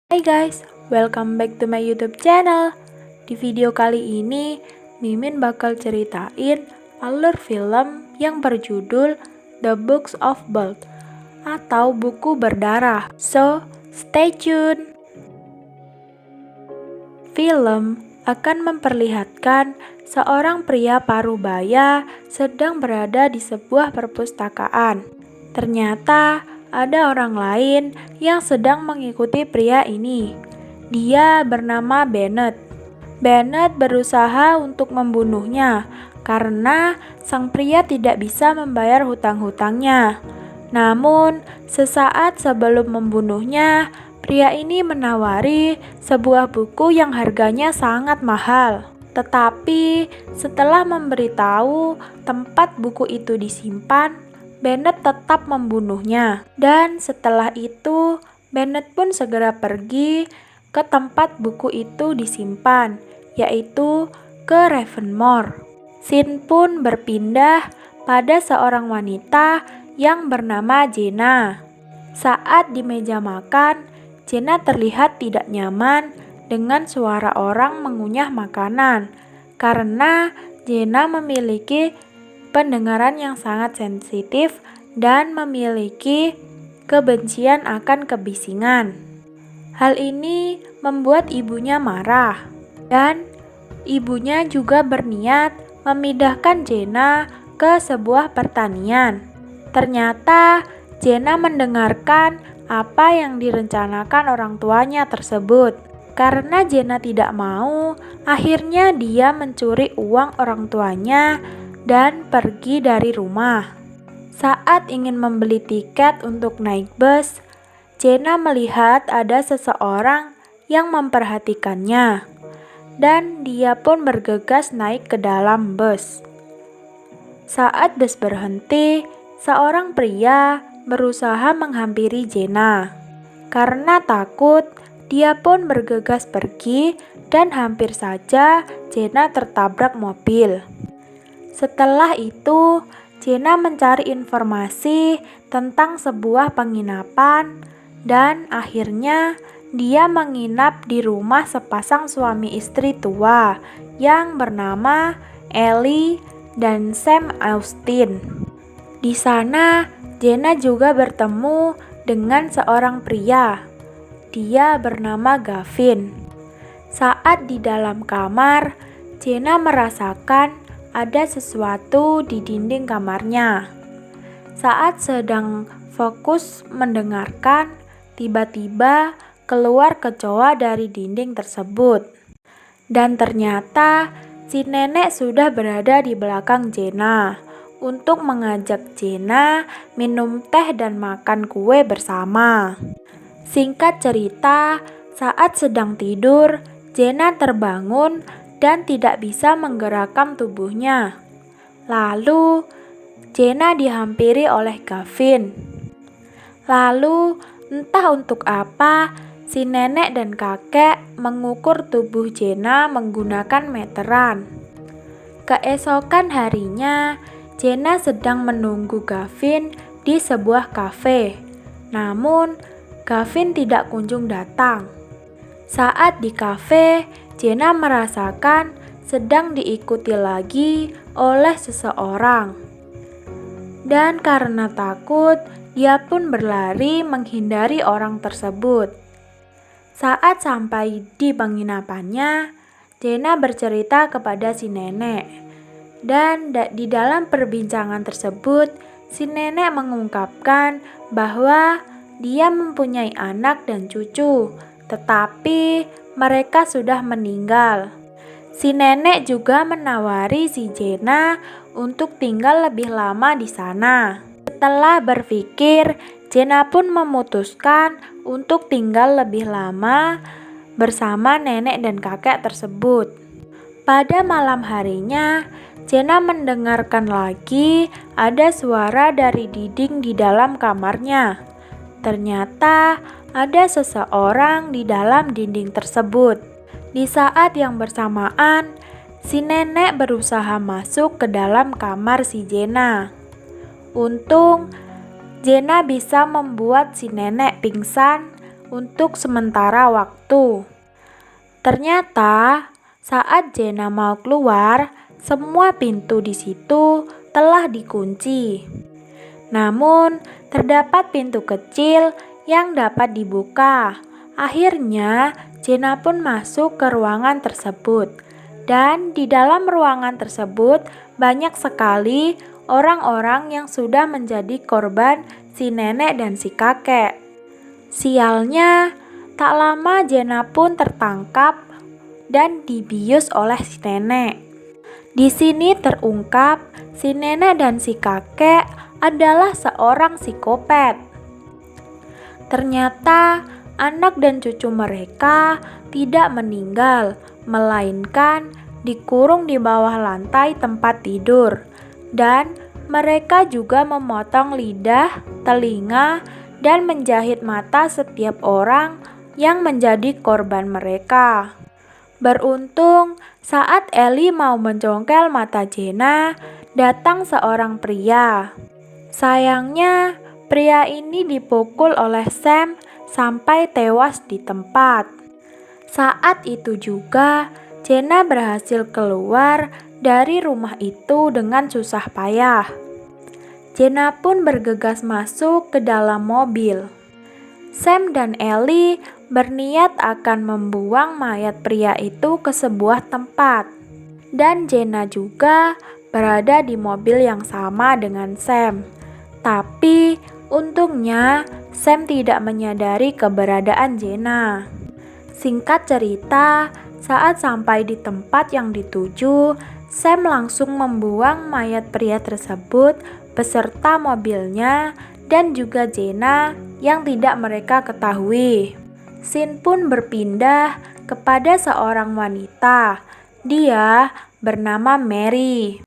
Hai guys, welcome back to my YouTube channel. Di video kali ini, Mimin bakal ceritain alur film yang berjudul The Books of Blood atau Buku Berdarah. So, stay tune. Film akan memperlihatkan seorang pria parubaya sedang berada di sebuah perpustakaan. Ternyata ada orang lain yang sedang mengikuti pria ini. Dia bernama Bennett. Bennett berusaha untuk membunuhnya karena sang pria tidak bisa membayar hutang-hutangnya. Namun, sesaat sebelum membunuhnya, pria ini menawari sebuah buku yang harganya sangat mahal. Tetapi, setelah memberitahu tempat buku itu disimpan, Bennett tetap membunuhnya. Dan setelah itu, Bennett pun segera pergi ke tempat buku itu disimpan, yaitu ke Ravenmoor. Scene pun berpindah pada seorang wanita yang bernama Jenna. Saat di meja makan, Jenna terlihat tidak nyaman dengan suara orang mengunyah makanan, karena Jenna memiliki pendengaran yang sangat sensitif dan memiliki kebencian akan kebisingan. Hal ini membuat ibunya marah, dan ibunya juga berniat memindahkan Jenna ke sebuah pertanian. Ternyata Jenna mendengarkan apa yang direncanakan orang tuanya tersebut. Karena Jenna tidak mau, akhirnya dia mencuri uang orang tuanya dan pergi dari rumah. Saat ingin membeli tiket untuk naik bus, Jenna melihat ada seseorang yang memperhatikannya, dan dia pun bergegas naik ke dalam bus. Saat bus berhenti, seorang pria berusaha menghampiri Jenna. Karena takut, dia pun bergegas pergi dan hampir saja Jenna tertabrak mobil. Setelah itu, Jenna mencari informasi tentang sebuah penginapan dan akhirnya dia menginap di rumah sepasang suami istri tua yang bernama Ellie dan Sam Austin. Di sana, Jenna juga bertemu dengan seorang pria. Dia bernama Gavin. Saat di dalam kamar, Jenna merasakan ada sesuatu di dinding kamarnya. Saat sedang fokus mendengarkan, tiba-tiba keluar kecoa dari dinding tersebut. Dan ternyata si nenek sudah berada di belakang Jenna untuk mengajak Jenna minum teh dan makan kue bersama. Singkat cerita, saat sedang tidur, Jenna terbangun dan tidak bisa menggerakkan tubuhnya. Lalu, Jenna dihampiri oleh Gavin. Lalu, entah untuk apa, si nenek dan kakek mengukur tubuh Jenna menggunakan meteran. Keesokan harinya, Jenna sedang menunggu Gavin di sebuah kafe. Namun, Gavin tidak kunjung datang. Saat di kafe, Jenna merasakan sedang diikuti lagi oleh seseorang. Dan karena takut, dia pun berlari menghindari orang tersebut. Saat sampai di penginapannya, Jenna bercerita kepada si nenek. Dan di dalam perbincangan tersebut, si nenek mengungkapkan bahwa dia mempunyai anak dan cucu, tetapi mereka sudah meninggal. Si nenek juga menawari si Jenna untuk tinggal lebih lama di sana. Setelah berpikir, Jenna pun memutuskan untuk tinggal lebih lama bersama nenek dan kakek tersebut. Pada malam harinya, Jenna mendengarkan lagi ada suara dari dinding di dalam kamarnya. Ternyata ada seseorang di dalam dinding tersebut. Di saat yang bersamaan, si nenek berusaha masuk ke dalam kamar si Jenna. Untung, Jenna bisa membuat si nenek pingsan untuk sementara waktu. Ternyata saat Jenna mau keluar, semua pintu di situ telah dikunci. Namun, terdapat pintu kecil yang dapat dibuka. Akhirnya, Jenna pun masuk ke ruangan tersebut. Dan di dalam ruangan tersebut banyak sekali orang-orang yang sudah menjadi korban si nenek dan si kakek. Sialnya, tak lama Jenna pun tertangkap dan dibius oleh si nenek. Di sini terungkap si nenek dan si kakek adalah seorang psikopat. Ternyata anak dan cucu mereka tidak meninggal, melainkan dikurung di bawah lantai tempat tidur. Dan mereka juga memotong lidah, telinga, dan menjahit mata setiap orang yang menjadi korban mereka. Beruntung saat Ellie mau mencongkel mata Jenna, datang seorang pria. Sayangnya, pria ini dipukul oleh Sam sampai tewas di tempat. Saat itu juga, Jenna berhasil keluar dari rumah itu dengan susah payah. Jenna pun bergegas masuk ke dalam mobil. Sam dan Ellie berniat akan membuang mayat pria itu ke sebuah tempat. Dan Jenna juga berada di mobil yang sama dengan Sam. Tapi untungnya Sam tidak menyadari keberadaan Jenna. Singkat cerita, saat sampai di tempat yang dituju, Sam langsung membuang mayat pria tersebut beserta mobilnya dan juga Jenna yang tidak mereka ketahui. Scene pun berpindah kepada seorang wanita. Dia bernama Mary.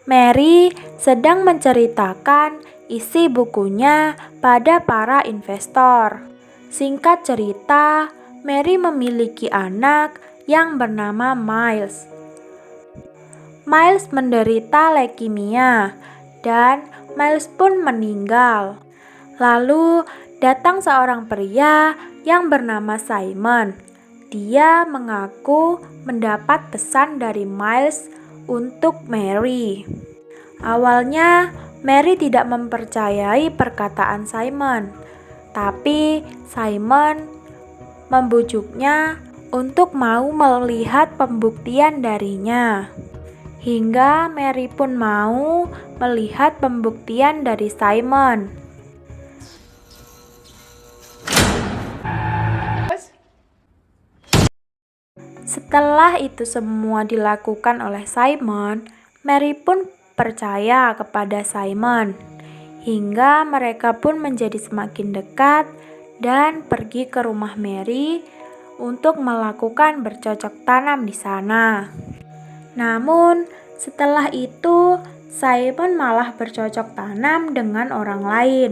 Mary sedang menceritakan isi bukunya pada para investor. Singkat cerita, Mary memiliki anak yang bernama Miles. Miles menderita leukemia dan Miles pun meninggal. Lalu datang seorang pria yang bernama Simon. Dia mengaku mendapat pesan dari Miles untuk Mary. Awalnya Mary tidak mempercayai perkataan Simon, tapi Simon membujuknya untuk mau melihat pembuktian darinya. Hingga Mary pun mau melihat pembuktian dari Simon. Setelah itu semua dilakukan oleh Simon, Mary pun percaya kepada Simon. Hingga mereka pun menjadi semakin dekat dan pergi ke rumah Mary untuk melakukan bercocok tanam di sana. Namun, setelah itu Simon malah bercocok tanam dengan orang lain.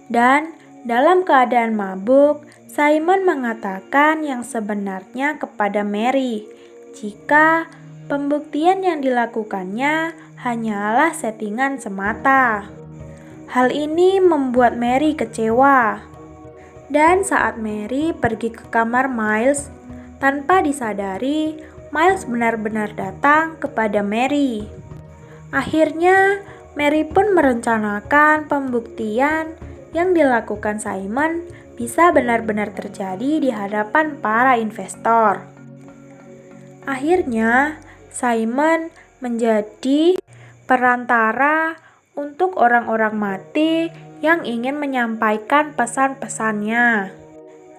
Dan dalam keadaan mabuk, Simon mengatakan yang sebenarnya kepada Mary, jika pembuktian yang dilakukannya hanyalah settingan semata. Hal ini membuat Mary kecewa. Dan saat Mary pergi ke kamar Miles, tanpa disadari, Miles benar-benar datang kepada Mary. Akhirnya, Mary pun merencanakan pembuktian yang dilakukan Simon bisa benar-benar terjadi di hadapan para investor. Akhirnya, Simon menjadi perantara untuk orang-orang mati yang ingin menyampaikan pesan-pesannya.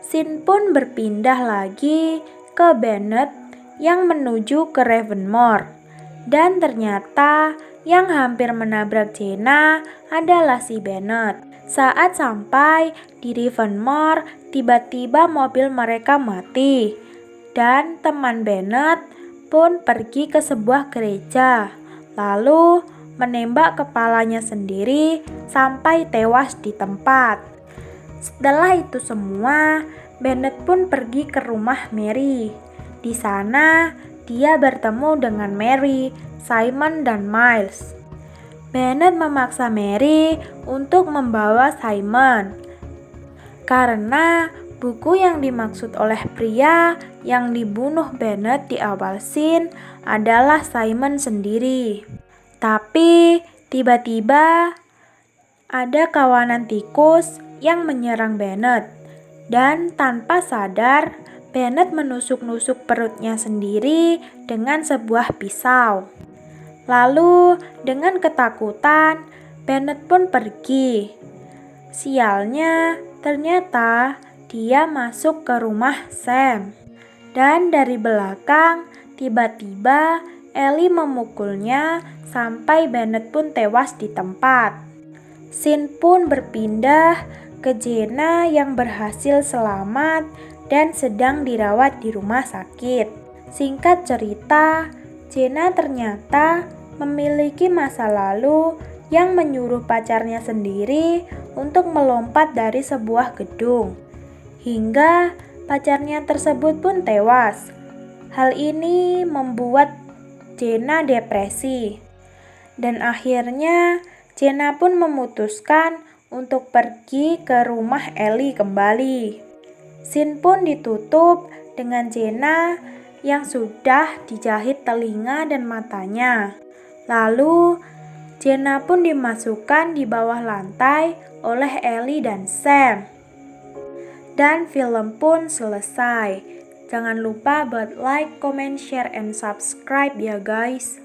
Scene pun berpindah lagi ke Bennett yang menuju ke Ravenmore. Dan ternyata yang hampir menabrak Jenna adalah si Bennett. Saat sampai di Ravenmore, tiba-tiba mobil mereka mati. Dan teman Bennett pun pergi ke sebuah gereja, lalu menembak kepalanya sendiri sampai tewas di tempat. Setelah itu semua, Bennett pun pergi ke rumah Mary. Di sana, dia bertemu dengan Mary, Simon, dan Miles. Bennett memaksa Mary untuk membawa Simon, karena Buku yang dimaksud oleh pria yang dibunuh Bennett di awal scene adalah Simon sendiri. Tapi tiba-tiba ada kawanan tikus yang menyerang Bennett, dan tanpa sadar Bennett menusuk-nusuk perutnya sendiri dengan sebuah pisau. Lalu dengan ketakutan Bennett pun pergi. Sialnya, ternyata dia masuk ke rumah Sam. Dan dari belakang, tiba-tiba Ellie memukulnya sampai Bennett pun tewas di tempat. Scene pun berpindah ke Jenna yang berhasil selamat dan sedang dirawat di rumah sakit. Singkat cerita, Jenna ternyata memiliki masa lalu yang menyuruh pacarnya sendiri untuk melompat dari sebuah gedung, hingga pacarnya tersebut pun tewas. Hal ini membuat Jenna depresi, dan akhirnya Jenna pun memutuskan untuk pergi ke rumah Ellie kembali. Scene pun ditutup dengan Jenna yang sudah dijahit telinga dan matanya. Lalu Jenna pun dimasukkan di bawah lantai oleh Ellie dan Sam. Dan film pun selesai. Jangan lupa buat like, comment, share, and subscribe ya guys.